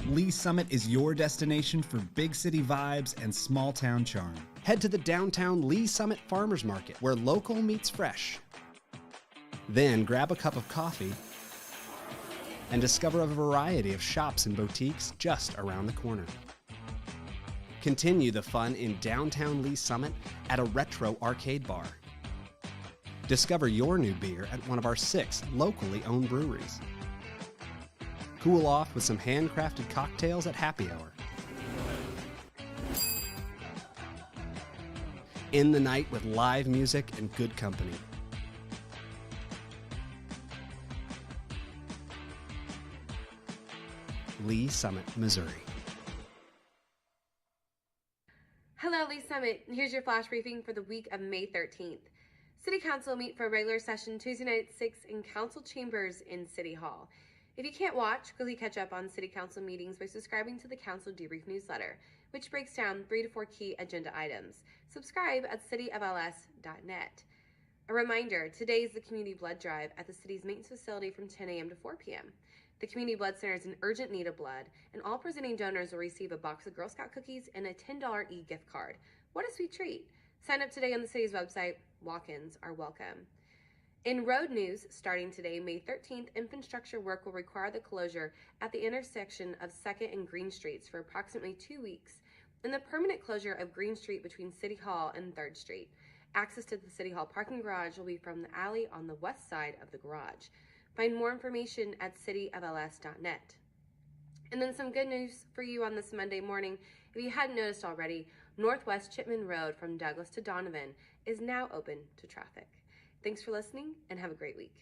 Lee Summit is your destination for big city vibes and small town charm. Head to the downtown Lee Summit Farmers Market, where local meets fresh. Then grab a cup of coffee and discover a variety of shops and boutiques just around the corner. Continue the fun in downtown Lee Summit at a retro arcade bar. Discover your new beer at one of our 6 locally owned breweries. Cool off with some handcrafted cocktails at happy hour. End the night with live music and good company. Lee Summit, Missouri. Hello, Lee Summit. Here's your flash briefing for the week of May 13th. City Council will meet for a regular session Tuesday night at 6 in Council Chambers in City Hall. If you can't watch, quickly catch up on City Council meetings by subscribing to the Council Debrief newsletter, which breaks down 3 to 4 key agenda items. Subscribe at cityofls.net. A reminder, today is the Community Blood Drive at the city's maintenance facility from 10 a.m. to 4 p.m. The Community Blood Center is in urgent need of blood, and all presenting donors will receive a box of Girl Scout cookies and a $10 e-gift card. What a sweet treat! Sign up today on the city's website. Walk-ins are welcome. In road news, starting today, May 13th, infrastructure work will require the closure at the intersection of 2nd and Green Streets for approximately 2 weeks, and the permanent closure of Green Street between City Hall and 3rd Street. Access to the City Hall parking garage will be from the alley on the west side of the garage. Find more information at cityofls.net. And then some good news for you on this Monday morning. If you hadn't noticed already, Northwest Chipman Road from Douglas to Donovan is now open to traffic. Thanks for listening and have a great week.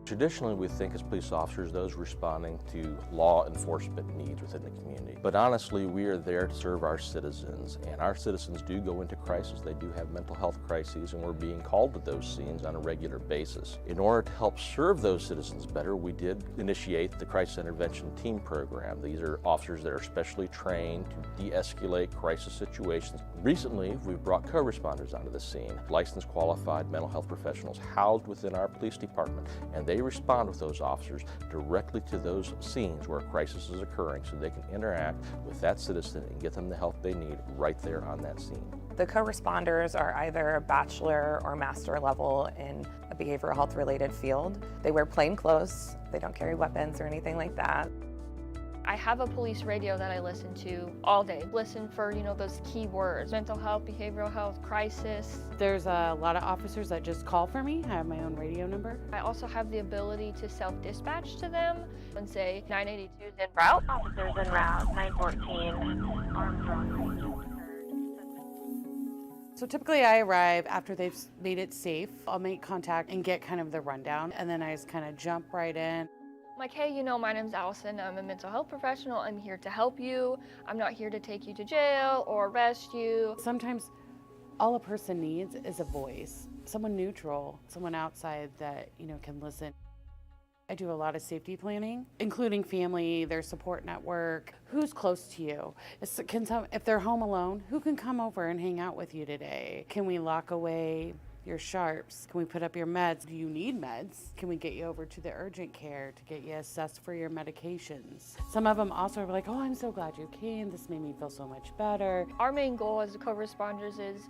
Traditionally, we think as police officers, those responding to law enforcement needs within the community. But honestly, we are there to serve our citizens, and our citizens do go into crisis. They do have mental health crises, and we're being called to those scenes on a regular basis. In order to help serve those citizens better, we did initiate the Crisis Intervention Team Program. These are officers that are specially trained to de-escalate crisis situations. Recently, we've brought co-responders onto the scene, licensed qualified mental health professionals housed within our police department, and they respond with those officers directly to those scenes where a crisis is occurring so they can interact with that citizen and get them the help they need right there on that scene. The co-responders are either bachelor or master level in a behavioral health related field. They wear plain clothes, they don't carry weapons or anything like that. I have a police radio that I listen to all day. Listen for, those key words: mental health, behavioral health, crisis. There's a lot of officers that just call for me. I have my own radio number. I also have the ability to self-dispatch to them and say 982 is en route. Officers en route, 914 Armstrong. So typically I arrive after they've made it safe. I'll make contact and get kind of the rundown, and then I just kind of jump right in. Like, hey, my name's Allison. I'm a mental health professional. I'm here to help you. I'm not here to take you to jail or arrest you. Sometimes all a person needs is a voice, someone neutral, someone outside that, can listen. I do a lot of safety planning, including family, their support network, who's close to you. If they're home alone, who can come over and hang out with you today? Can we lock away your sharps? Can we put up your meds? Do you need meds? Can we get you over to the urgent care to get you assessed for your medications? Some of them also are like, oh, I'm so glad you came. This made me feel so much better. Our main goal as co-responders is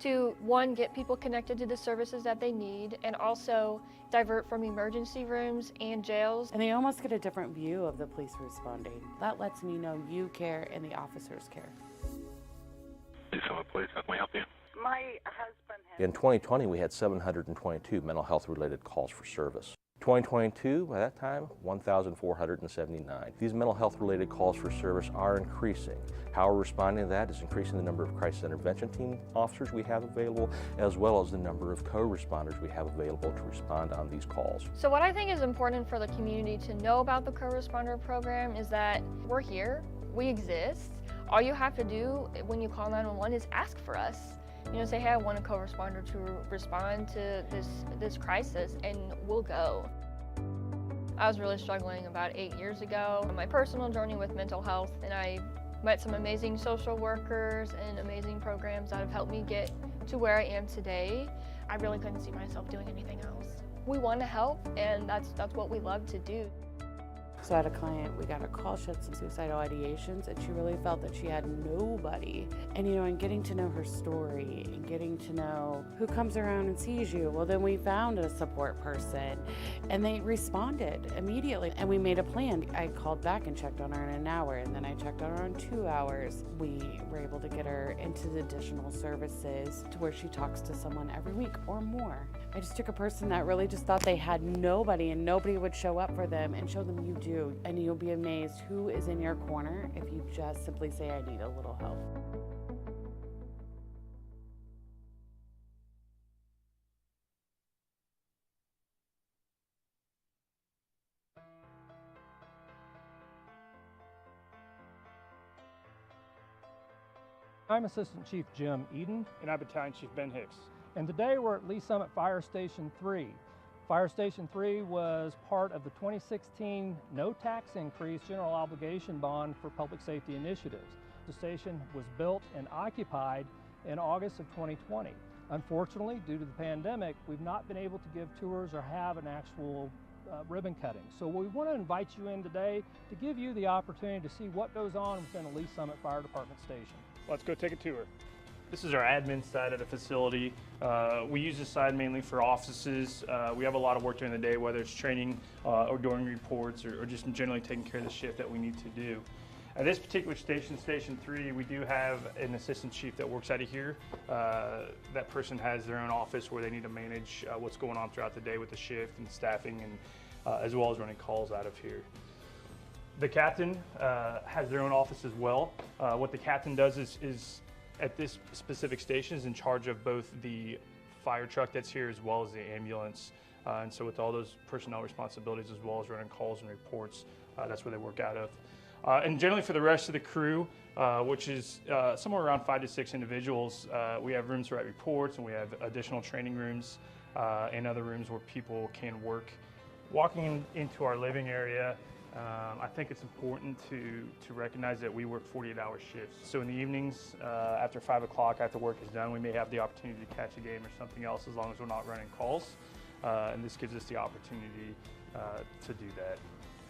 to, one, get people connected to the services that they need, and also divert from emergency rooms and jails. And they almost get a different view of the police responding. That lets me know you care and the officers care. Please, how can we help you? My husband has... In 2020, we had 722 mental health related calls for service. 2022, by that time, 1,479. These mental health related calls for service are increasing. How we're responding to that is increasing the number of crisis intervention team officers we have available, as well as the number of co-responders we have available to respond on these calls. So what I think is important for the community to know about the co-responder program is that we're here, we exist. All you have to do when you call 911 is ask for us. Say, hey, I want a co-responder to respond to this crisis, and we'll go. I was really struggling about 8 years ago on my personal journey with mental health, and I met some amazing social workers and amazing programs that have helped me get to where I am today. I really couldn't see myself doing anything else. We want to help, and that's what we love to do. So I had a client, we got a call, she had some suicidal ideations, and she really felt that she had nobody. And and getting to know her story and getting to know who comes around and sees you, well, then we found a support person and they responded immediately and we made a plan. I called back and checked on her in an hour, and then I checked on her in 2 hours. We were able to get her into the additional services to where she talks to someone every week or more. I just took a person that really just thought they had nobody and nobody would show up for them, and show them you do. And you'll be amazed who is in your corner if you just simply say, I need a little help. I'm Assistant Chief Jim Eden. And I'm Battalion Chief Ben Hicks. And today we're at Lee Summit Fire Station 3. Fire Station 3 was part of the 2016 no tax increase general obligation bond for public safety initiatives. The station was built and occupied in August of 2020. Unfortunately, due to the pandemic, we've not been able to give tours or have an actual ribbon cutting. So we want to invite you in today to give you the opportunity to see what goes on within a Lee Summit Fire Department station. Let's go take a tour. This is our admin side of the facility. We use this side mainly for offices. We have a lot of work during the day, whether it's training or doing reports or just generally taking care of the shift that we need to do. At this particular station, Station 3, we do have an assistant chief that works out of here. That person has their own office where they need to manage what's going on throughout the day with the shift and staffing, and as well as running calls out of here. The captain has their own office as well. What the captain does is at this specific station is in charge of both the fire truck that's here as well as the ambulance. And so with all those personnel responsibilities as well as running calls and reports, that's where they work out of. And generally for the rest of the crew, which is somewhere around 5 to 6 individuals, we have rooms to write reports, and we have additional training rooms and other rooms where people can work. Walking into our living area, I think it's important to recognize that we work 48-hour shifts. So in the evenings, after 5 o'clock, after work is done, we may have the opportunity to catch a game or something else as long as we're not running calls. And this gives us the opportunity to do that.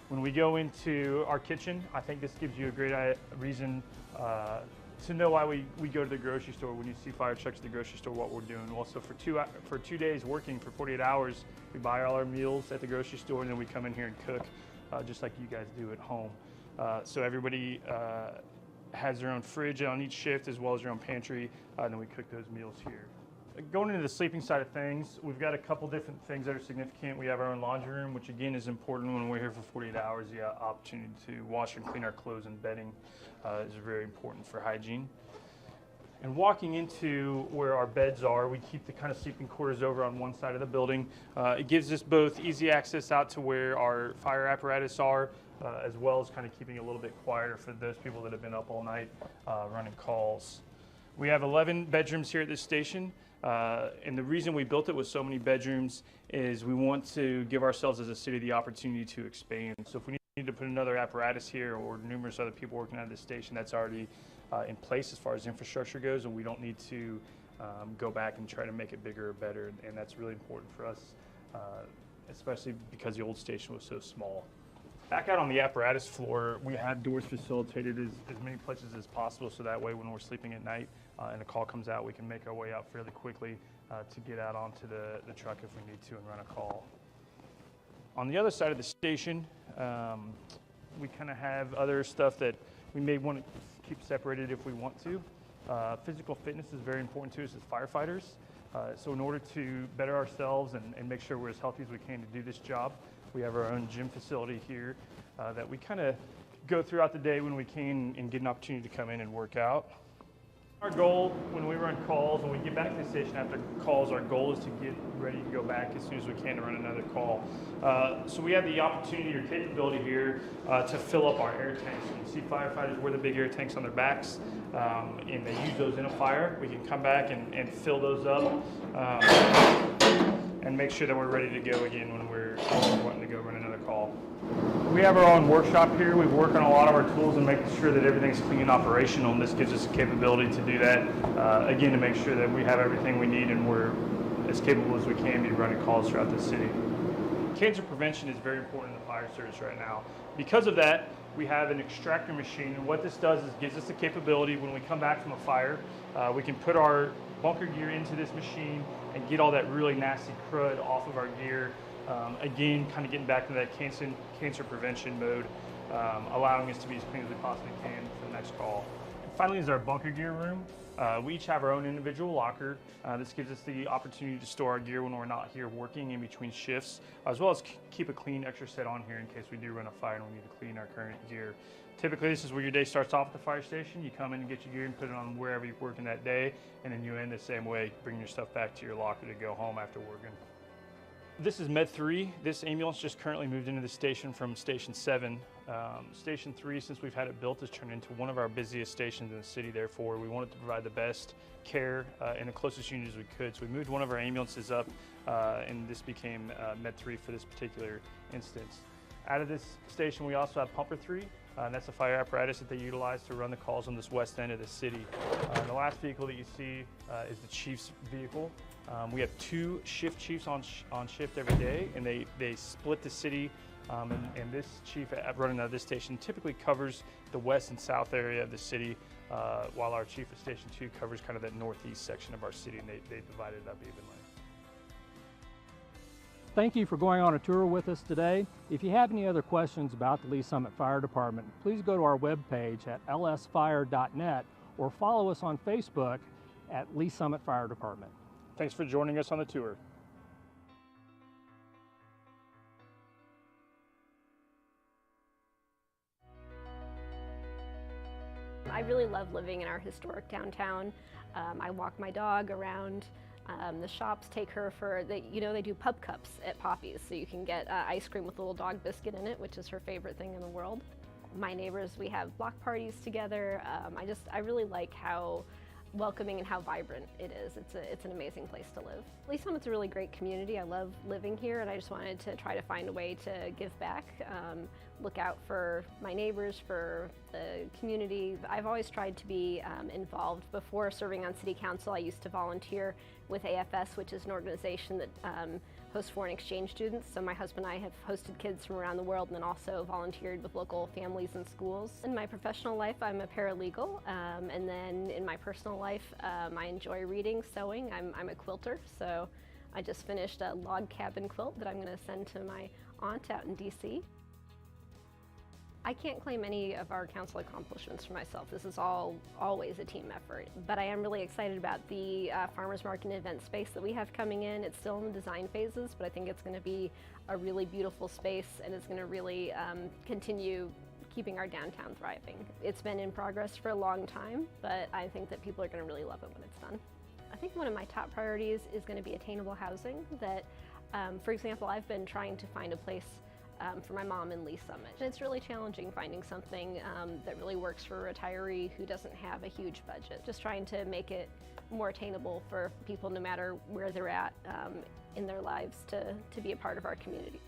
When we go into our kitchen, I think this gives you a great reason to know why we go to the grocery store. When you see fire trucks at the grocery store, what we're doing. Well, so for 2 days working for 48 hours, we buy all our meals at the grocery store, and then we come in here and cook. Just like you guys do at home. So everybody has their own fridge on each shift as well as their own pantry, and then we cook those meals here. Going into the sleeping side of things, we've got a couple different things that are significant. We have our own laundry room, which again is important when we're here for 48 hours. The opportunity to wash and clean our clothes and bedding is very important for hygiene. And walking into where our beds are, we keep the kind of sleeping quarters over on one side of the building. It gives us both easy access out to where our fire apparatus are, as well as kind of keeping it a little bit quieter for those people that have been up all night running calls. We have 11 bedrooms here at this station, and the reason we built it with so many bedrooms is we want to give ourselves as a city the opportunity to expand. So if we need to put another apparatus here or numerous other people working at this station, that's already in place as far as infrastructure goes, and we don't need to go back and try to make it bigger or better, and that's really important for us, especially because the old station was so small. Back out on the apparatus floor, we have doors facilitated as many places as possible, so that way when we're sleeping at night and a call comes out, we can make our way out fairly quickly to get out onto the truck if we need to and run a call. On the other side of the station, we kind of have other stuff that we may want to keep separated if we want to. Physical fitness is very important to us as firefighters. So in order to better ourselves and make sure we're as healthy as we can to do this job, we have our own gym facility here that we kind of go throughout the day when we can and get an opportunity to come in and work out. Our goal when we run calls, when we get back to the station after calls, our goal is to get ready to go back as soon as we can to run another call. So we have the opportunity or capability here to fill up our air tanks. You see firefighters wear the big air tanks on their backs, and they use those in a fire. We can come back and fill those up and make sure that we're ready to go again when we're wanting to go run another call. We have our own workshop here. We work on a lot of our tools and making sure that everything's clean and operational, and this gives us the capability to do that, again, to make sure that we have everything we need and we're as capable as we can be running calls throughout the city. Cancer prevention is very important in the fire service right now. Because of that, we have an extractor machine, and what this does is gives us the capability when we come back from a fire, we can put our bunker gear into this machine and get all that really nasty crud off of our gear. Again, kind of getting back into that cancer prevention mode, allowing us to be as clean as we possibly can for the next call. And finally is our bunker gear room. We each have our own individual locker. This gives us the opportunity to store our gear when we're not here working in between shifts, as well as keep a clean extra set on here in case we do run a fire and we need to clean our current gear. Typically, this is where your day starts off at the fire station. You come in and get your gear and put it on wherever you're working that day, and then you end the same way, bring your stuff back to your locker to go home after working. This is Med 3. This ambulance just currently moved into the station from Station 7. Station 3, since we've had it built, has turned into one of our busiest stations in the city. Therefore, we wanted to provide the best care in the closest unit as we could. So we moved one of our ambulances up, and this became Med 3 for this particular instance. Out of this station, we also have Pumper 3. And that's a fire apparatus that they utilize to run the calls on this west end of the city. The last vehicle that you see is the chief's vehicle. We have 2 shift chiefs on shift every day, and they split the city. And this chief running out of this station typically covers the west and south area of the city, while our chief of Station 2 covers kind of that northeast section of our city, and they divided it up evenly. Thank you for going on a tour with us today. If you have any other questions about the Lee Summit Fire Department, please go to our webpage at lsfire.net or follow us on Facebook at Lee Summit Fire Department. Thanks for joining us on the tour. I really love living in our historic downtown. I walk my dog around. The shops take her for, they do pub cups at Poppy's, so you can get ice cream with a little dog biscuit in it, which is her favorite thing in the world. My neighbors, we have block parties together. I really like how welcoming and how vibrant it is. It's an amazing place to live. Lee Summit's a really great community. I love living here, and I just wanted to try to find a way to give back, look out for my neighbors, for the community. I've always tried to be involved. Before serving on City Council, I used to volunteer with AFS, which is an organization that hosts foreign exchange students. So my husband and I have hosted kids from around the world and then also volunteered with local families and schools. In my professional life, I'm a paralegal, and then in my personal life, I enjoy reading, sewing. I'm a quilter, so I just finished a log cabin quilt that I'm going to send to my aunt out in DC. I can't claim any of our council accomplishments for myself. This is always a team effort. But I am really excited about the farmers market and event space that we have coming in. It's still in the design phases, but I think it's going to be a really beautiful space, and it's going to really continue keeping our downtown thriving. It's been in progress for a long time, but I think that people are going to really love it when it's done. I think one of my top priorities is going to be attainable housing. That, for example, I've been trying to find a place for my mom in Lee Summit. And it's really challenging finding something that really works for a retiree who doesn't have a huge budget. Just trying to make it more attainable for people no matter where they're at in their lives to be a part of our community.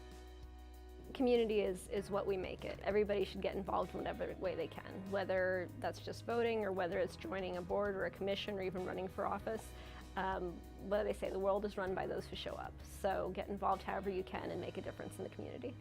Community is what we make it. Everybody should get involved in whatever way they can, whether that's just voting or whether it's joining a board or a commission or even running for office. What do they say? The world is run by those who show up. So get involved however you can and make a difference in the community.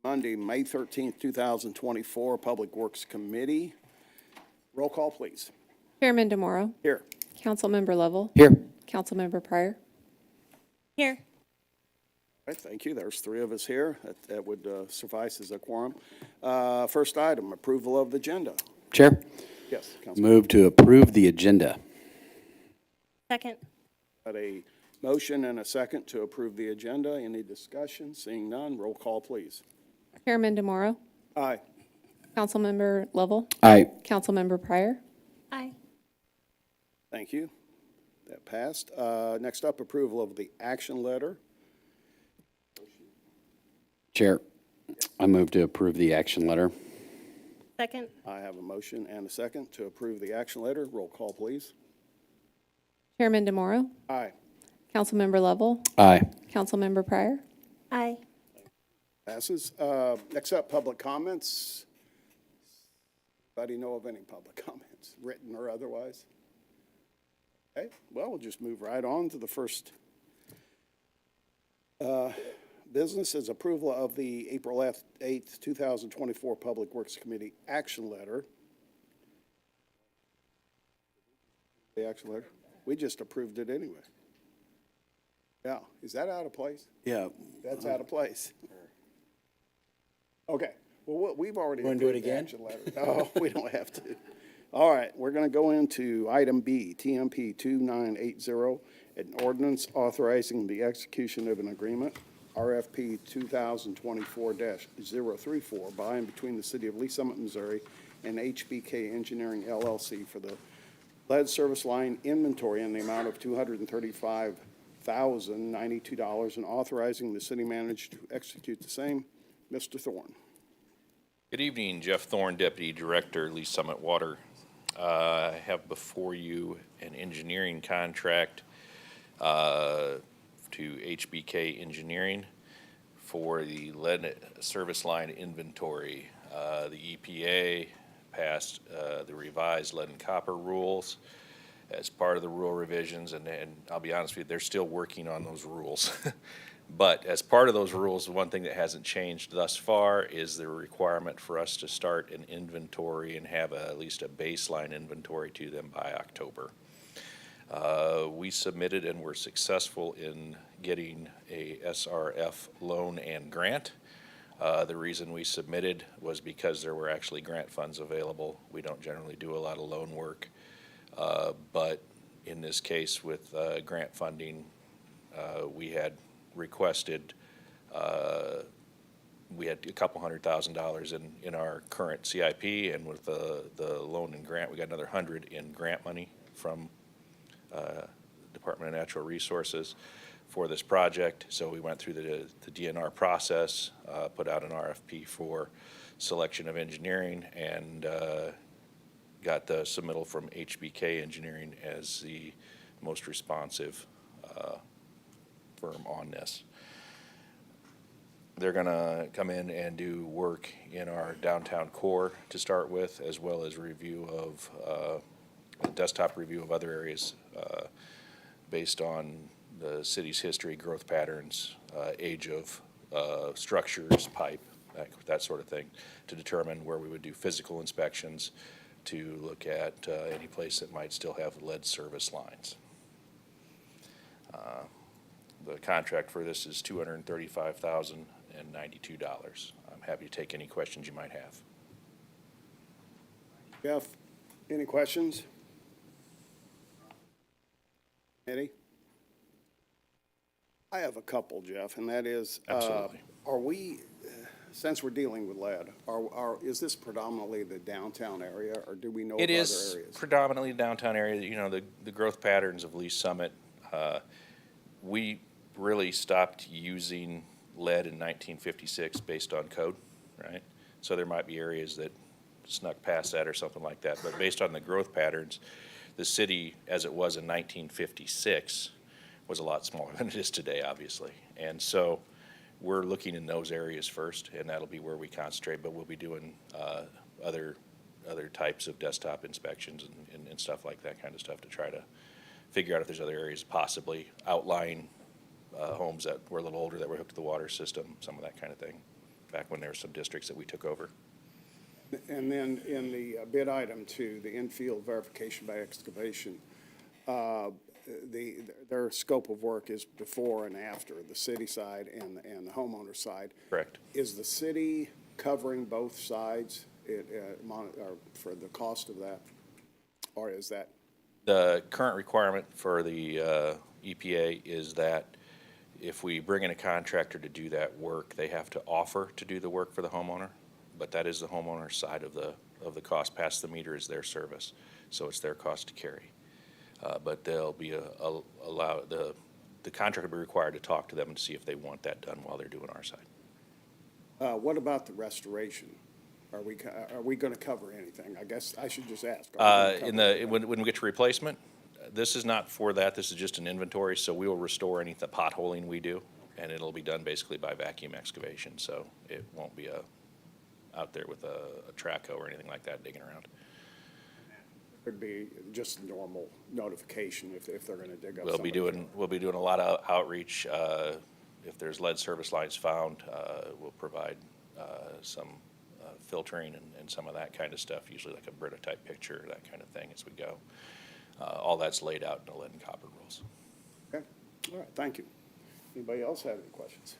Monday, May 13th, 2024, Public Works Committee. Roll call, please. Chairman DeMauro. Here. Councilmember Lovell. Here. Councilmember Pryor. Here. All right, thank you. There's three of us here. That would suffice as a quorum. First item, approval of the agenda. Chair. Yes, Councilman. Move to approve the agenda. Second. Got a motion and a second to approve the agenda. Any discussion? Seeing none, roll call, please. Chairman DeMauro. Aye. Councilmember Lovell. Aye. Councilmember Pryor. Aye. Thank you. That passed. Next up, approval of the action letter. Chair. I move to approve the action letter. Second. I have a motion and a second to approve the action letter. Roll call, please. Chairman DeMauro. Aye. Councilmember Lovell. Aye. Councilmember Pryor. Aye. Passes. Next up, public comments. Anybody know of any public comments, written or otherwise? Okay, well, we'll just move right on to the first business is approval of the April 8th, 2024 Public Works Committee action letter. The action letter? We just approved it anyway. Yeah, is that out of place? Yeah. That's out of place. Okay, well, we've already Want to do it approved the again? action letter. No, we don't have to. All right, we're going to go into item B, TMP 2980, an ordinance authorizing the execution of an agreement, RFP 2024-034, by and between the City of Lee Summit, Missouri, and HBK Engineering LLC for the lead service line inventory in the amount of $235,092, and authorizing the city manager to execute the same. Mr. Thorne. Good evening, Jeff Thorne, Deputy Director, Lee Summit Water. I have before you an engineering contract to HBK Engineering for the lead service line inventory. The EPA passed the revised lead and copper rules as part of the rule revisions, and I'll be honest with you, they're still working on those rules. But as part of those rules, one thing that hasn't changed thus far is the requirement for us to start an inventory and have at least a baseline inventory to them by October. We submitted and were successful in getting a SRF loan and grant. The reason we submitted was because there were actually grant funds available. We don't generally do a lot of loan work, but in this case with grant funding, we had requested, we had a couple $100,000 in our current CIP, and with the loan and grant, we got another $100 in grant money from Department of Natural Resources for this project. So we went through the DNR process, put out an RFP for selection of engineering, and got the submittal from HBK Engineering as the most responsive firm on this. They're going to come in and do work in our downtown core to start with, as well as review of a desktop review of other areas based on the city's history, growth patterns, age of structures, pipe, that sort of thing, to determine where we would do physical inspections to look at any place that might still have lead service lines. The contract for this is $235,092. I'm happy to take any questions you might have. Jeff, any questions? Eddie? I have a couple, Jeff, and that is, Absolutely. Are we, since we're dealing with lead, is this predominantly the downtown area, or do we know of other areas? It is predominantly the downtown area. You know, the growth patterns of Lee Summit, we really stopped using lead in 1956 based on code, right? So there might be areas that snuck past that or something like that. But based on the growth patterns, the city, as it was in 1956, was a lot smaller than it is today, obviously. And so we're looking in those areas first, and that'll be where we concentrate. But we'll be doing other types of desktop inspections and stuff like that kind of stuff to try to figure out if there's other areas, possibly outlying homes that were a little older that were hooked to the water system, some of that kind of thing. back when there were some districts that we took over. And then in the bid item 2, the infield verification by excavation, their scope of work is before and after, the city side and the homeowner side. Correct. Is the city covering both sides for the cost of that? Or is that? The current requirement for the EPA is that if we bring in a contractor to do that work, they have to offer to do the work for the homeowner, but that is the homeowner's side of the cost. Past the meter is their service, so it's their cost to carry. But they'll be allowed, the contractor will be required to talk to them and see if they want that done while they're doing our side. What about the restoration? Are we going to cover anything? I guess I should just ask. When we get to replacement, this is not for that. This is just an inventory, so we will restore any potholing we do, and it'll be done basically by vacuum excavation. So it won't be out there with a track hoe or anything like that digging around. It'd be just normal notification if they're going to dig up. We'll be doing a lot of outreach. If there's lead service lines found, we'll provide some filtering and some of that kind of stuff, usually like a Brita type picture, that kind of thing as we go. All that's laid out in the lead and copper rules. Okay. All right. Thank you. Anybody else have any questions?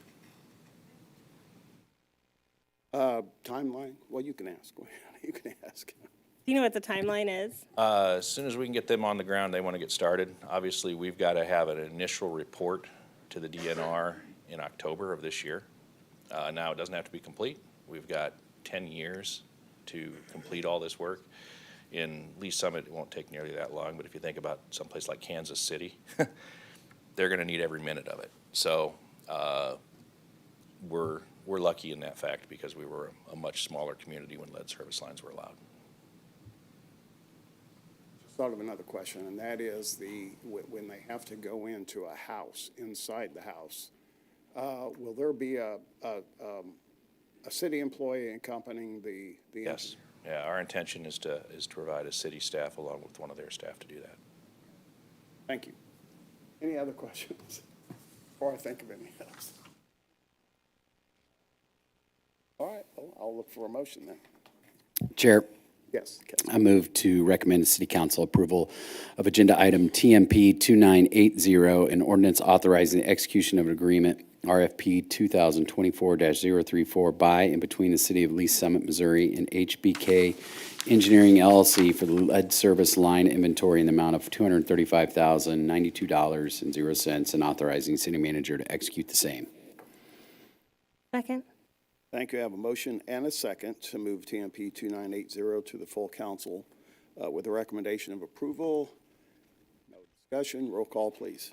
Timeline? Well, you can ask. You can ask. Do you know what the timeline is? As soon as we can get them on the ground, they want to get started. Obviously, we've got to have an initial report to the DNR in October of this year. Now, it doesn't have to be complete. We've got 10 years to complete all this work. In Lee Summit, it won't take nearly that long, but if you think about someplace like Kansas City, they're going to need every minute of it. So we're lucky in that fact because we were a much smaller community when lead service lines were allowed. Just thought of another question, and that is when they have to go into a house, inside the house, will there be a city employee accompanying the Yes. Yeah, our intention is to provide a city staff along with one of their staff to do that. Thank you. Any other questions before I think of any else? All right, well, I'll look for a motion then. Chair. Yes, Kevin. I move to recommend to City Council approval of Agenda Item TMP 2980, an ordinance authorizing the execution of an agreement, RFP 2024-034, by and between the City of Lee Summit, Missouri, and HBK Engineering LLC for the lead service line inventory in the amount of $235,092.00, and authorizing the city manager to execute the same. Second. Thank you. I have a motion and a second to move TMP 2980 to the full council with a recommendation of approval. No discussion. Roll call, please.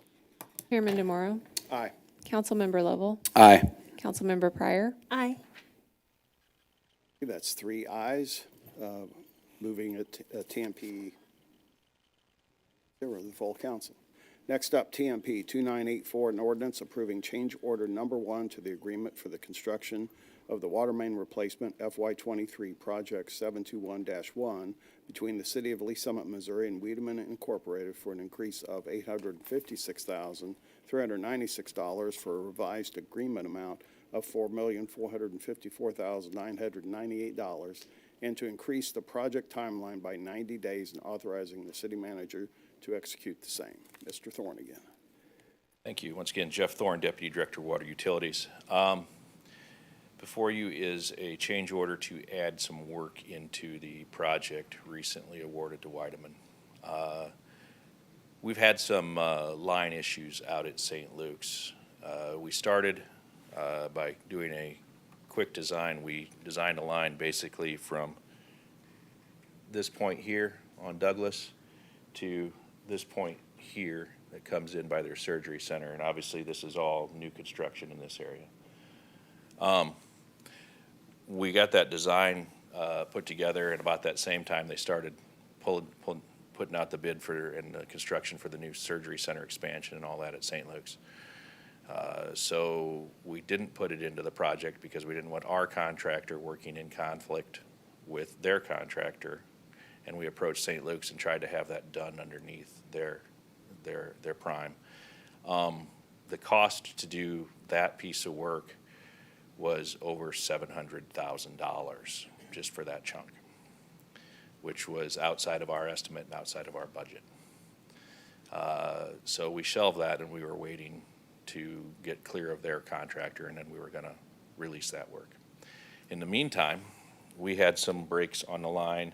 Chairman DeMauro? Aye. Councilmember Lovell? Aye. Councilmember Pryor? Aye. That's 3 ayes. Moving TMP 0 to the full council. Next up, TMP 2984, an ordinance approving change order number 1 to the agreement for the construction of the water main replacement FY23 Project 721-1 between the City of Lee Summit, Missouri and Wiedemann Incorporated for an increase of $856,396 for a revised agreement amount of $4,454,998 and to increase the project timeline by 90 days and authorizing the city manager to execute the same. Mr. Thorne again. Thank you. Once again, Jeff Thorne, Deputy Director of Water Utilities. Before you is a change order to add some work into the project recently awarded to Wiedemann. We've had some line issues out at St. Luke's. We started by doing a quick design. We designed a line basically from this point here on Douglas to this point here that comes in by their surgery center, and obviously this is all new construction in this area. We got that design put together, and about that same time they started putting out the bid and the construction for the new surgery center expansion and all that at St. Luke's. So we didn't put it into the project because we didn't want our contractor working in conflict with their contractor, and we approached St. Luke's and tried to have that done underneath their prime. The cost to do that piece of work was over $700,000 just for that chunk, which was outside of our estimate and outside of our budget. So we shelved that, and we were waiting to get clear of their contractor, and then we were going to release that work. In the meantime, we had some breaks on the line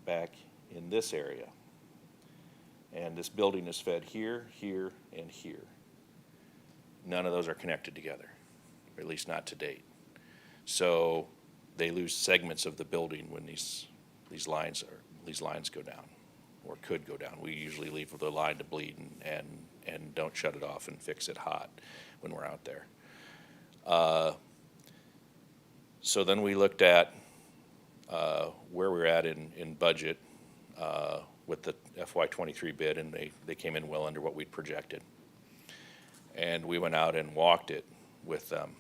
back in this area. And this building is fed here, here, and here. None of those are connected together, or at least not to date. So they lose segments of the building when these lines go down, or could go down. We usually leave the line to bleed and don't shut it off and fix it hot when we're out there. So then we looked at where we're at in budget with the FY23 bid, and they came in well under what we'd projected. And we went out and walked it with them,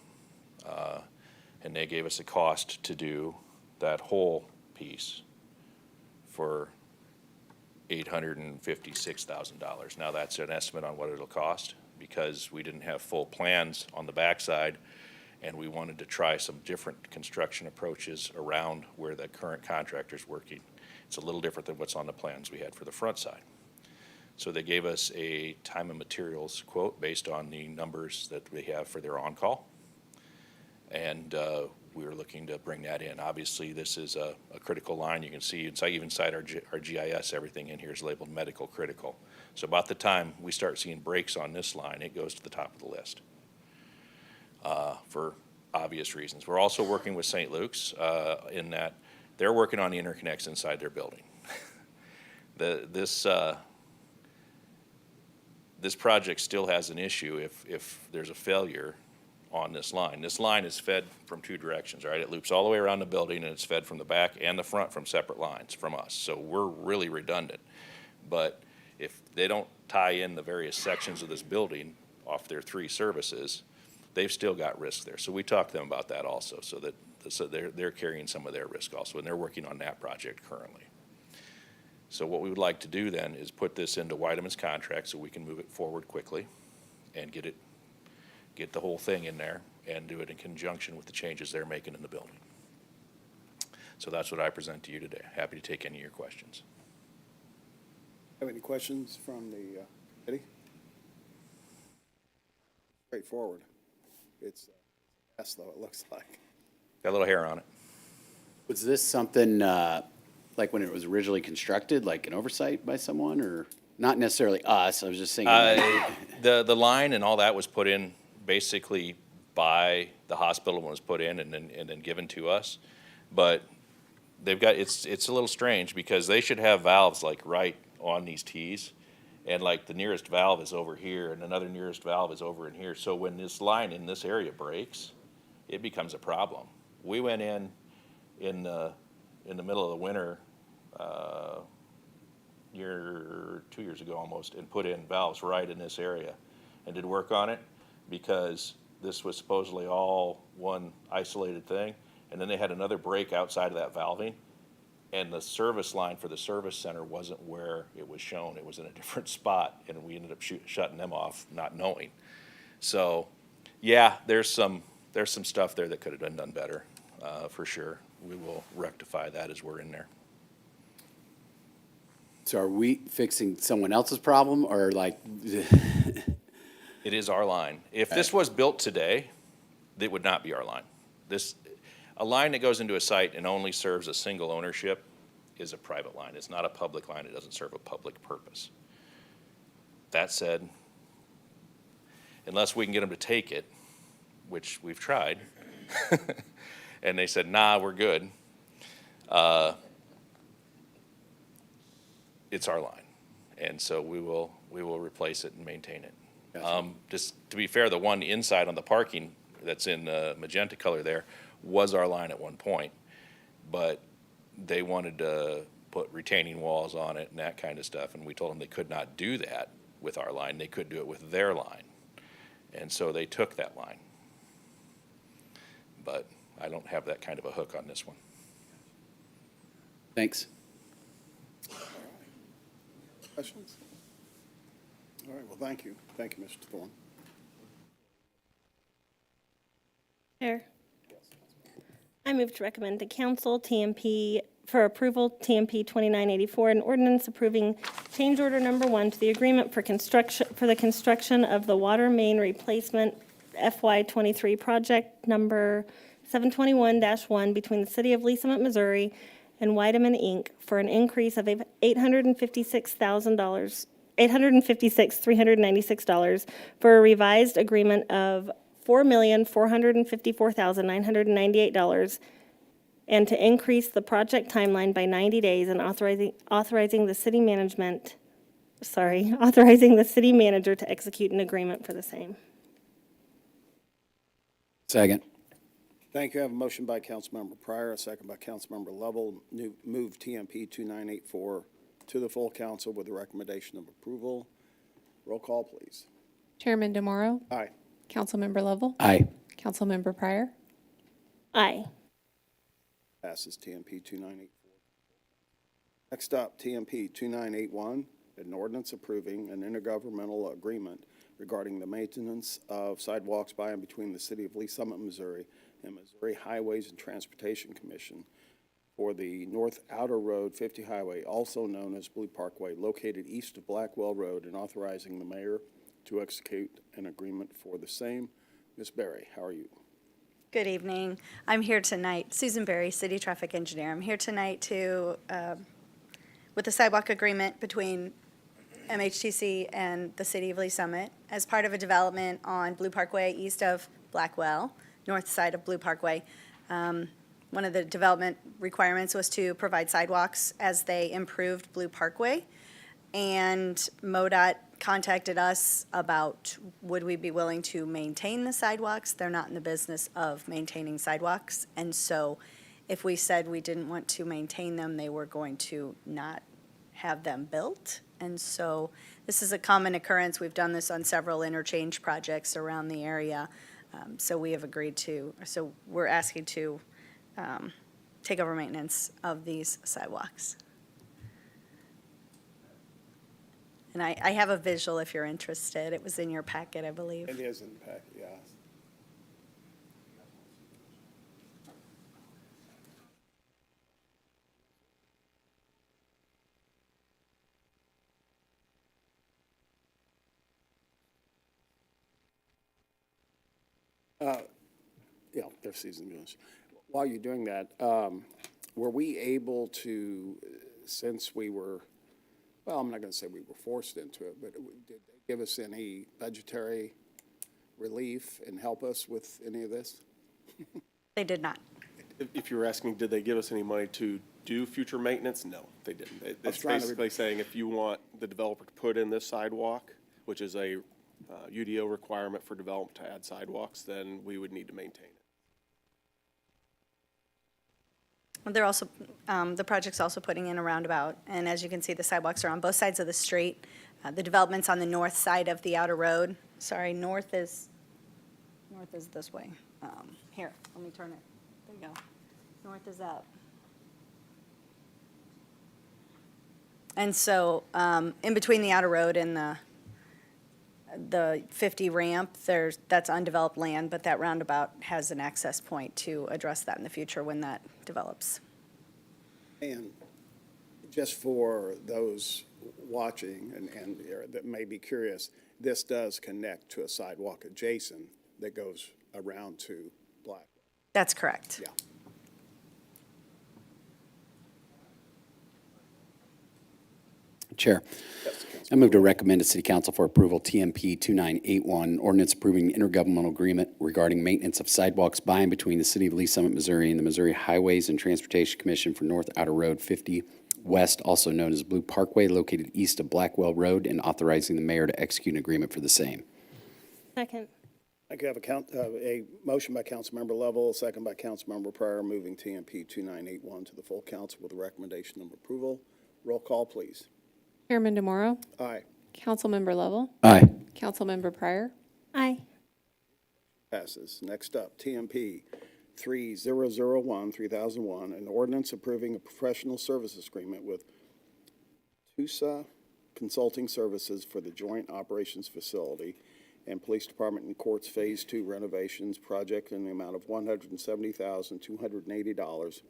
and they gave us a cost to do that whole piece for $856,000. Now that's an estimate on what it'll cost, because we didn't have full plans on the backside, and we wanted to try some different construction approaches around where the current contractor's working. It's a little different than what's on the plans we had for the front side. So they gave us a time and materials quote based on the numbers that we have for their on-call. And we were looking to bring that in. Obviously, this is a critical line. You can see even inside our GIS, everything in here is labeled medical critical. So about the time we start seeing breaks on this line, it goes to the top of the list for obvious reasons. We're also working with St. Luke's in that they're working on the interconnects inside their building. This project still has an issue if there's a failure on this line. This line is fed from two directions, right? It loops all the way around the building, and it's fed from the back and the front from separate lines from us. So we're really redundant. But if they don't tie in the various sections of this building off their three services, they've still got risk there. So we talked to them about that also, so they're carrying some of their risk also, and they're working on that project currently. So what we would like to do then is put this into Weideman's contract so we can move it forward quickly and get the whole thing in there and do it in conjunction with the changes they're making in the building. So that's what I present to you today. Happy to take any of your questions. Have any questions from the committee? Straightforward. It's a mess, though, it looks like. Got a little hair on it. Was this something like when it was originally constructed, like an oversight by someone, or not necessarily us? I was just saying. The line and all that was put in basically by the hospital when it was put in and then given to us. But they've got, it's a little strange because they should have valves like right on these T's. And like the nearest valve is over here and another nearest valve is over in here. So when this line in this area breaks, it becomes a problem. We went in the middle of the winter, 2 years ago almost, and put in valves right in this area and did work on it because this was supposedly all one isolated thing. And then they had another break outside of that valving, and the service line for the service center wasn't where it was shown. It was in a different spot, and we ended up shutting them off not knowing. So yeah, there's some stuff there that could have been done better, for sure. We will rectify that as we're in there. So are we fixing someone else's problem, or like? It is our line. If this was built today, it would not be our line. A line that goes into a site and only serves a single ownership is a private line. It's not a public line. It doesn't serve a public purpose. That said, unless we can get them to take it, which we've tried, and they said, nah, we're good, it's our line. And so we will replace it and maintain it. Just to be fair, the one inside on the parking that's in the magenta color there was our line at one point, but they wanted to put retaining walls on it and that kind of stuff, and we told them they could not do that with our line. They could do it with their line, and so they took that line. But I don't have that kind of a hook on this one. Thanks. Questions? All right, well, thank you. Thank you, Mr. Thorne. Chair. I move to recommend to council TMP for approval, TMP 2984, an ordinance approving change order number 1 to the agreement for the construction of the water main replacement FY23 project number 721-1 between the City of Lee Summit, Missouri and Weideman Inc. for an increase of $856,396 for a revised agreement of $4,454,998 and to increase the project timeline by 90 days and authorizing the city manager to execute an agreement for the same. Second. Thank you. I have a motion by Councilmember Pryor, a second by Councilmember Lovell. Move TMP 2984 to the full council with a recommendation of approval. Roll call, please. Chairman DeMauro? Aye. Councilmember Lovell? Aye. Councilmember Pryor? Aye. Passes TMP 2984. Next up, TMP 2981, an ordinance approving an intergovernmental agreement regarding the maintenance of sidewalks by and between the City of Lee Summit, Missouri and Missouri Highways and Transportation Commission for the North Outer Road 50 Highway, also known as Blue Parkway, located east of Blackwell Road, and authorizing the mayor to execute an agreement for the same. Ms. Berry, how are you? Good evening. I'm here tonight, Susan Berry, City Traffic Engineer. I'm here tonight to, with the sidewalk agreement between MHTC and the City of Lee Summit as part of a development on Blue Parkway east of Blackwell, north side of Blue Parkway. One of the development requirements was to provide sidewalks as they improved Blue Parkway. And MoDOT contacted us about would we be willing to maintain the sidewalks. They're not in the business of maintaining sidewalks. And so if we said we didn't want to maintain them, they were going to not have them built. And so this is a common occurrence. We've done this on several interchange projects around the area. So we have agreed to, so we're asking to take over maintenance of these sidewalks. And I have a visual if you're interested. It was in your packet, I believe. It is in the packet, yeah. Yeah, their season goes. While you're doing that, were we able to, since we were, well, I'm not going to say we were forced into it, but did they give us any budgetary relief and help us with any of this? They did not. If you're asking, did they give us any money to do future maintenance? No, they didn't. It's basically saying if you want the developer to put in this sidewalk, which is a UDO requirement for development to add sidewalks, then we would need to maintain it. They're also, the project's also putting in a roundabout, and as you can see, the sidewalks are on both sides of the street. The development's on the north side of the outer road. Sorry, north is this way. Here, let me turn it. There you go. North is up. And so, in between the outer road and the 50 ramp, that's undeveloped land, but that roundabout has an access point to address that in the future when that develops. And just for those watching and that may be curious, this does connect to a sidewalk adjacent that goes around to Black. That's correct. Yeah. Chair, I move to recommend to City Council for approval TMP 2981, ordinance approving intergovernmental agreement regarding maintenance of sidewalks by and between the City of Lee Summit, Missouri and the Missouri Highways and Transportation Commission for North Outer Road 50 West, also known as Blue Parkway, located east of Blackwell Road, and authorizing the mayor to execute an agreement for the same. Second. I have a motion by Councilmember Lovell, a second by Councilmember Pryor, moving TMP 2981 to the full council with a recommendation of approval. Roll call, please. Chairman DeMauro? Aye. Councilmember Lovell? Aye. Councilmember Pryor? Aye. Passes. Next up, TMP 3001, an ordinance approving a professional services agreement with TUSA Consulting Services for the Joint Operations Facility and Police Department and Courts Phase 2 renovations project in the amount of $170,280,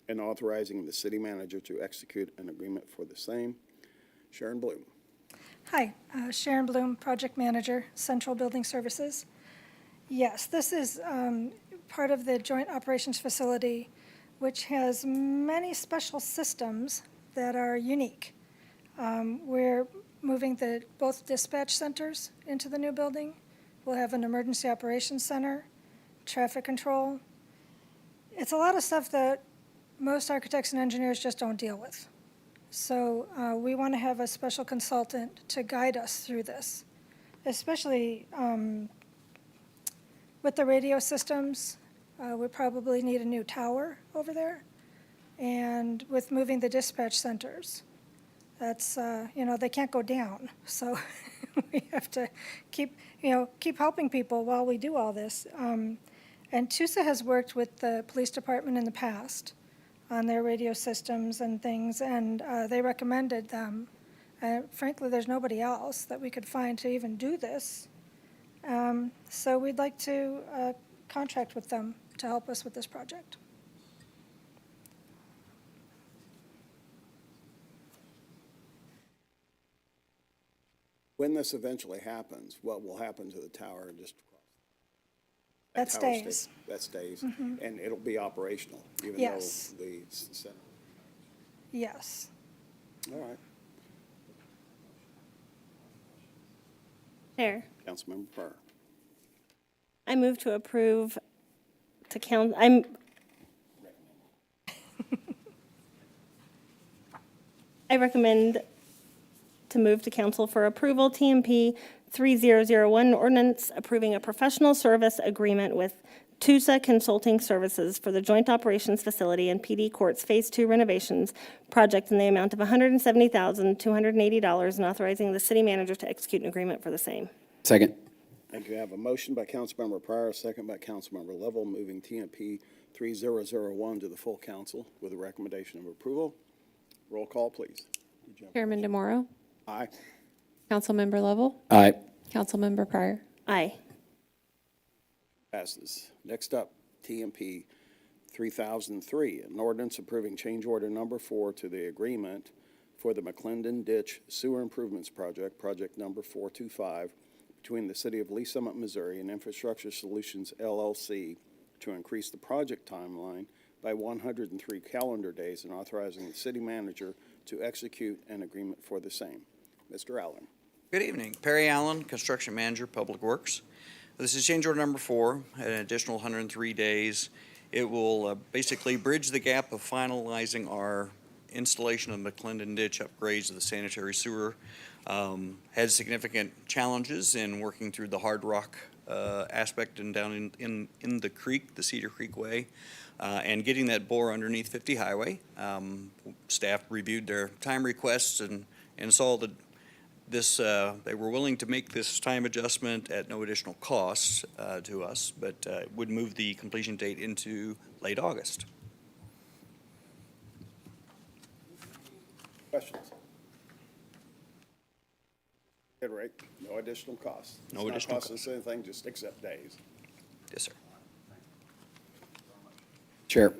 and authorizing the city manager to execute an agreement for the same. Sharon Bloom. Hi, Sharon Bloom, Project Manager, Central Building Services. Yes, this is part of the Joint Operations Facility, which has many special systems that are unique. We're moving both dispatch centers into the new building. We'll have an emergency operations center, traffic control. It's a lot of stuff that most architects and engineers just don't deal with. So we want to have a special consultant to guide us through this, especially with the radio systems. We probably need a new tower over there. And with moving the dispatch centers, that's, they can't go down. So we have to keep helping people while we do all this. And TUSA has worked with the police department in the past on their radio systems and things, and they recommended them. Frankly, there's nobody else that we could find to even do this. So we'd like to contract with them to help us with this project. When this eventually happens, what will happen to the tower just across? That stays. That stays, Mhm. and it'll be operational, even Yes. though the center. Yes. All right. Chair, Councilmember Pryor. I move to approve I recommend to move to council for approval TMP 3001 ordinance approving a professional service agreement with TUSA Consulting Services for the Joint Operations Facility and PD Courts Phase 2 renovations project in the amount of $170,280, and authorizing the city manager to execute an agreement for the same. Second. Thank you. I have a motion by Councilmember Pryor, a second by Councilmember Lovell, moving TMP 3001 to the full council with a recommendation of approval. Roll call, please. Chairman DeMauro, Aye. Councilmember Lovell, Aye. Councilmember Pryor. Aye. Passes. Next up, TMP 3003, an ordinance approving change order number 4 to the agreement for the McClendon Ditch Sewer Improvements Project, project number 425, between the City of Lee Summit, Missouri and Infrastructure Solutions, LLC, to increase the project timeline by 103 calendar days, and authorizing the city manager to execute an agreement for the same. Mr. Allen. Good evening. Perry Allen, Construction Manager, Public Works. This is change order number 4, an additional 103 days. It will basically bridge the gap of finalizing our installation of McClendon Ditch upgrades to the sanitary sewer. Had significant challenges in working through the hard rock aspect and down in the creek, the Cedar Creek Way, and getting that bore underneath 50 Highway. Staff reviewed their time requests and saw that they were willing to make this time adjustment at no additional cost to us, but would move the completion date into late August. Questions? Good, right? No additional costs. No additional It's not costing us anything, just accept days. Yes, sir. Chair.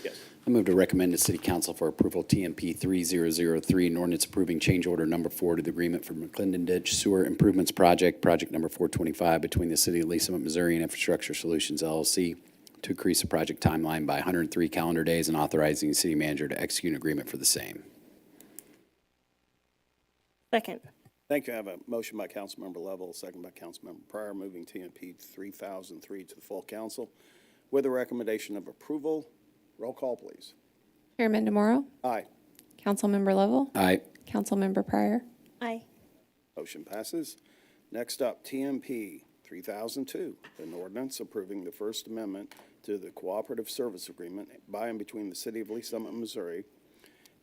Yes. I move to recommend to City Council for approval TMP 3003, an ordinance approving change order number 4 to the agreement for McClendon Ditch Sewer Improvements Project, project number 425, between the City of Lee Summit, Missouri and Infrastructure Solutions, LLC, to increase the project timeline by 103 calendar days, and authorizing the city manager to execute an agreement for the same. Second. Thank you. I have a motion by Councilmember Lovell, second by Councilmember Pryor, moving TMP 3003 to the full council with a recommendation of approval. Roll call, please. Chairman DeMauro, Aye. Councilmember Lovell, Aye. Councilmember Pryor. Aye. Motion passes. Next up, TMP 3002, an ordinance approving the First Amendment to the Cooperative Service Agreement by and between the City of Lee Summit, Missouri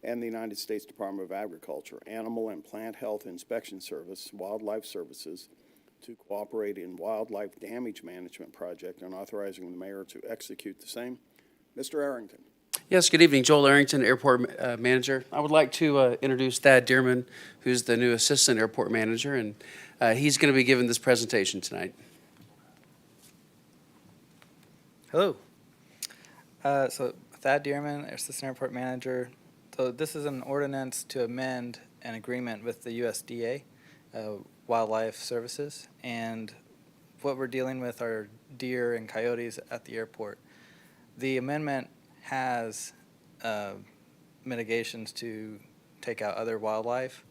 and the United States Department of Agriculture, Animal and Plant Health Inspection Service, Wildlife Services, to cooperate in wildlife damage management project, and authorizing the mayor to execute the same. Mr. Arrington. Yes, good evening. Joel Arrington, Airport Manager. I would like to introduce Thad Dearman, who's the new Assistant Airport Manager, and he's going to be giving this presentation tonight. Hello. So Thad Dearman, Assistant Airport Manager. So this is an ordinance to amend an agreement with the USDA, Wildlife Services, and what we're dealing with are deer and coyotes at the airport. The amendment has mitigations to take out other wildlife,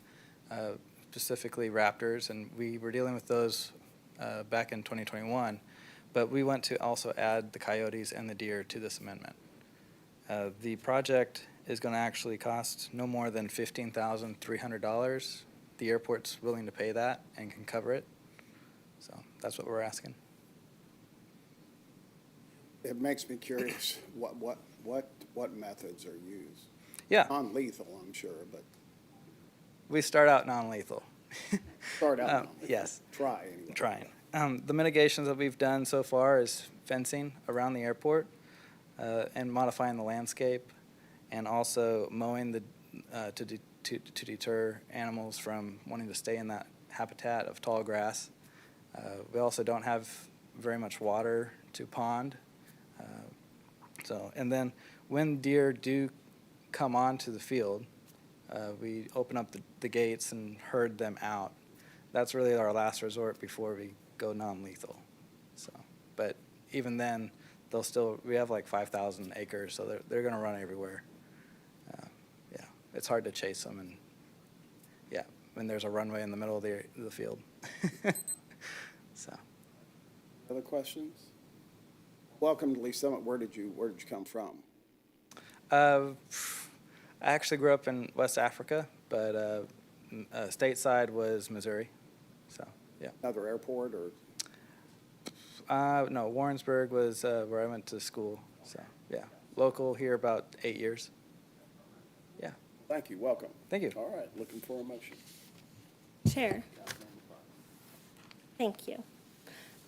specifically raptors, and we were dealing with those back in 2021. But we want to also add the coyotes and the deer to this amendment. The project is going to actually cost no more than $15,300. The airport's willing to pay that and can cover it. So that's what we're asking. It makes me curious, what methods are used? Yeah. Non-lethal, I'm sure, but. We start out non-lethal. Start out non-lethal. Yes. Try, anyway. Trying. The mitigations that we've done so far is fencing around the airport and modifying the landscape, and also mowing to deter animals from wanting to stay in that habitat of tall grass. We also don't have very much water to pond. And then when deer do come onto the field, we open up the gates and herd them out. That's really our last resort before we go non-lethal. So, but even then, we have like 5,000 acres, so they're going to run everywhere. Yeah, it's hard to chase them, and yeah, when there's a runway in the middle of the field. So. Other questions? Welcome to Lee Summit. Where did you come from? I actually grew up in West Africa, but stateside was Missouri. So, yeah. Another airport or? No, Warrensburg was where I went to school. So, yeah. Local here about 8 years. Yeah. Thank you. Welcome. Thank you. All right. Looking for a motion. Chair. Thank you.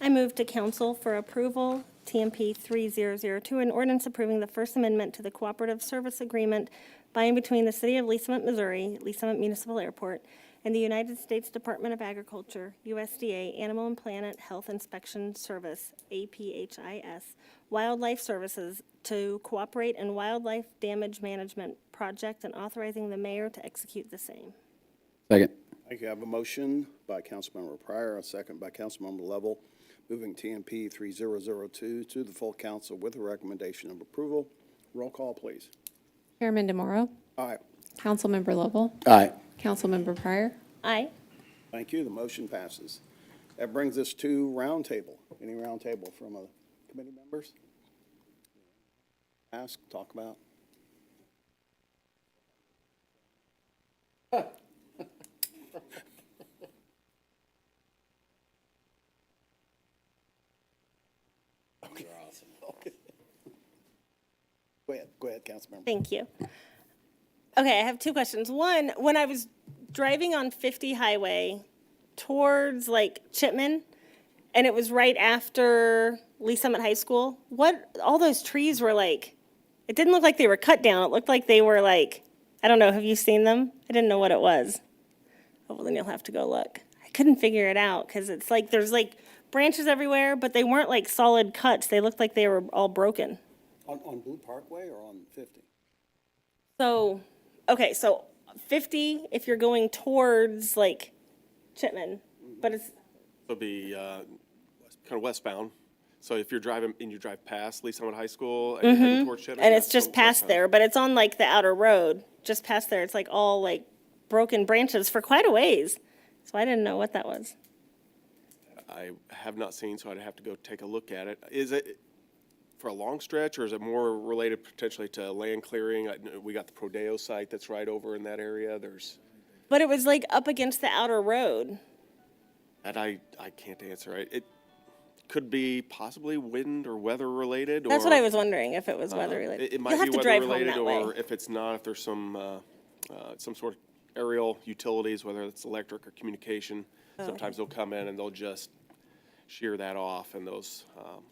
I move to council for approval TMP 3002, an ordinance approving the First Amendment to the Cooperative Service Agreement by and between the City of Lee Summit, Missouri, Lee Summit Municipal Airport, and the United States Department of Agriculture, USDA Animal and Plant Health Inspection Service, APHIS, Wildlife Services to cooperate in wildlife damage management project and authorizing the mayor to execute the same. Second. Thank you. I have a motion by Councilmember Pryor, a second by Councilmember Lovell, moving TMP 3002 to the full council with a recommendation of approval. Roll call, please. Chairman DeMauro. Aye. Councilmember Lovell. Aye. Councilmember Pryor. Aye. Thank you. The motion passes. That brings us to roundtable. Any roundtable from committee members? Ask, talk about? Okay. Go ahead, Councilmember. Thank you. Okay, I have two questions. One, when I was driving on 50 Highway towards like Chipman, and it was right after Lee Summit High School, all those trees were like, it didn't look like they were cut down. It looked like they were like, I don't know, have you seen them? I didn't know what it was. Oh, well, then you'll have to go look. I couldn't figure it out because it's like there's like branches everywhere, but they weren't like solid cuts. They looked like they were all broken. On Blue Parkway or on 50? So, okay, so 50 if you're going towards like Chipman, but it's. It'll be kind of westbound. So if you're driving and you drive past Lee Summit High School and you're heading towards Chipman. And it's just past there, but it's on like the outer road, just past there. It's like all like broken branches for quite a ways. So I didn't know what that was. I have not seen, so I'd have to go take a look at it. Is it for a long stretch, or is it more related potentially to land clearing? We got the Prodeo site that's right over in that area. But it was like up against the outer road. That I can't answer. It could be possibly wind or weather related. That's what I was wondering, if it was weather related. It might You'll have be to weather drive home related, that or way. if it's not, if there's some sort of aerial utilities, whether it's electric or communication. Oh, Sometimes they'll come in and they'll just shear that off in those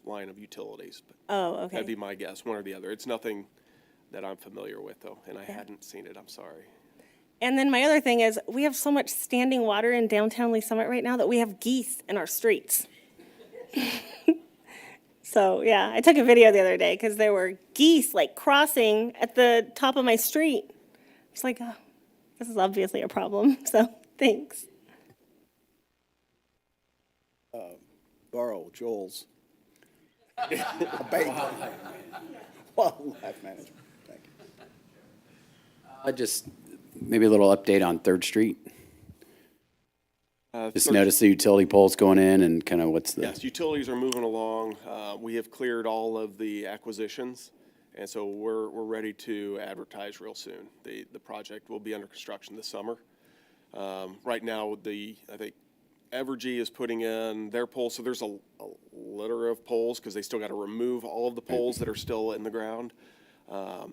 line of utilities. But Oh, okay. that'd be my guess, one or the other. It's nothing that I'm familiar with, though, and I hadn't seen it. I'm sorry. And then my other thing is, we have so much standing water in downtown Lee Summit right now that we have geese in our streets. So, yeah, I took a video the other day because there were geese like crossing at the top of my street. It's like, oh, this is obviously a problem. So, thanks. Borrow Joel's abate wildlife management. Thank you. Just maybe a little update on Third Street. Just Third- noticed the utility poles going in and kind of what's the. Yes, utilities are moving along. We have cleared all of the acquisitions, and so we're ready to advertise real soon. The project will be under construction this summer. Right now, I think Evergy is putting in their poles, so there's a litter of poles because they still got to remove all of the poles that are still in the ground.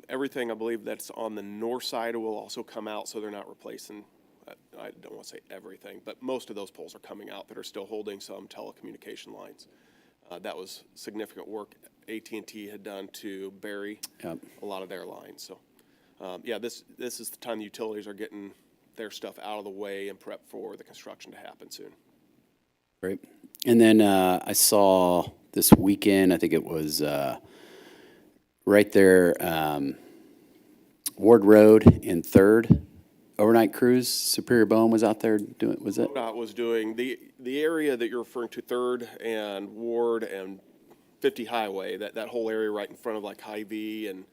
Everything I believe that's on the north side will also come out, so they're not replacing. I don't want to say everything, but most of those poles are coming out that are still holding some telecommunication lines. That was significant work AT&T had done to bury a lot of their lines. So, yeah, this is the time the utilities are getting their stuff out of the way and prep for the construction to happen soon. Great. And then I saw this weekend, I think it was right there, Ward Road in 3rd. Overnight cruise, Superior Bowen was out there doing, was it? MoDOT was doing, the area that you're referring to, 3rd and Ward and 50 Highway, that whole area right in front of like Hy-Vee and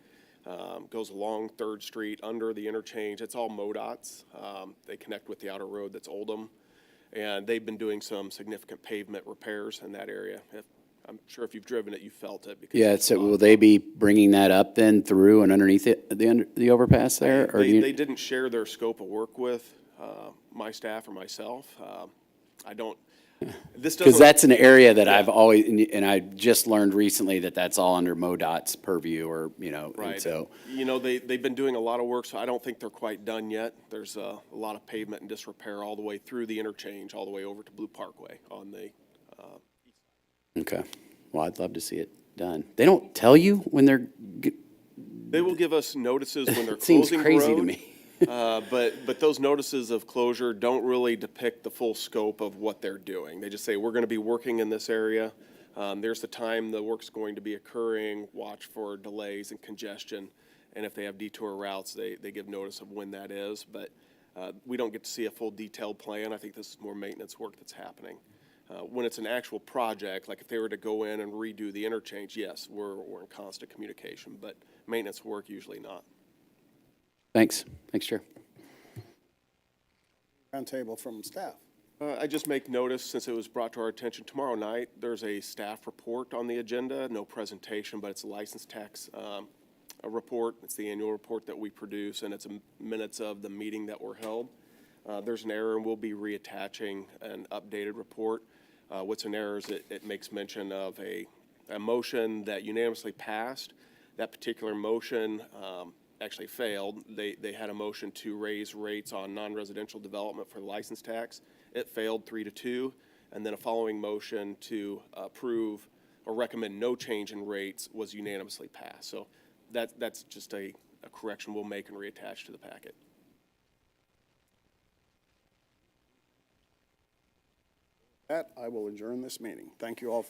goes along 3rd Street under the interchange. It's all MoDOT's. They connect with the outer road that's Oldham. And they've been doing some significant pavement repairs in that area. I'm sure if you've driven it, you felt it. Because Yeah, so will they be bringing that up then through and underneath it, the overpass there? Or They didn't share their scope of work with my staff or myself. I don't. This Because doesn't. that's an area that I've always, and I just learned recently that that's all under MoDOT's purview, or, you know, and Right. so. You know, they've been doing a lot of work, so I don't think they're quite done yet. There's a lot of pavement and disrepair all the way through the interchange, all the way over to Blue Parkway on the Okay. Well, I'd love to see it done. They don't tell you when they're, They will give us notices when they're It seems closing the crazy to road, me. but those notices of closure don't really depict the full scope of what they're doing. They just say, we're going to be working in this area. There's the time the work's going to be occurring, watch for delays and congestion. And if they have detour routes, they give notice of when that is. But we don't get to see a full detailed plan. I think this is more maintenance work that's happening. When it's an actual project, like if they were to go in and redo the interchange, yes, we're in constant communication, but maintenance work, usually not. Thanks. Thanks, Chair. Roundtable from staff. I just make notice, since it was brought to our attention tomorrow night, there's a staff report on the agenda, no presentation, but it's a license tax a report. It's the annual report that we produce, and it's minutes of the meeting that were held. There's an error, and we'll be reattaching an updated report. What's an error is it makes mention of a motion that unanimously passed. That particular motion actually failed. They had a motion to raise rates on non-residential development for the license tax. It failed 3-2, and then a following motion to approve or recommend no change in rates was unanimously passed. So that's just a correction we'll make and reattach to the packet. That, I will adjourn this meeting. Thank you all.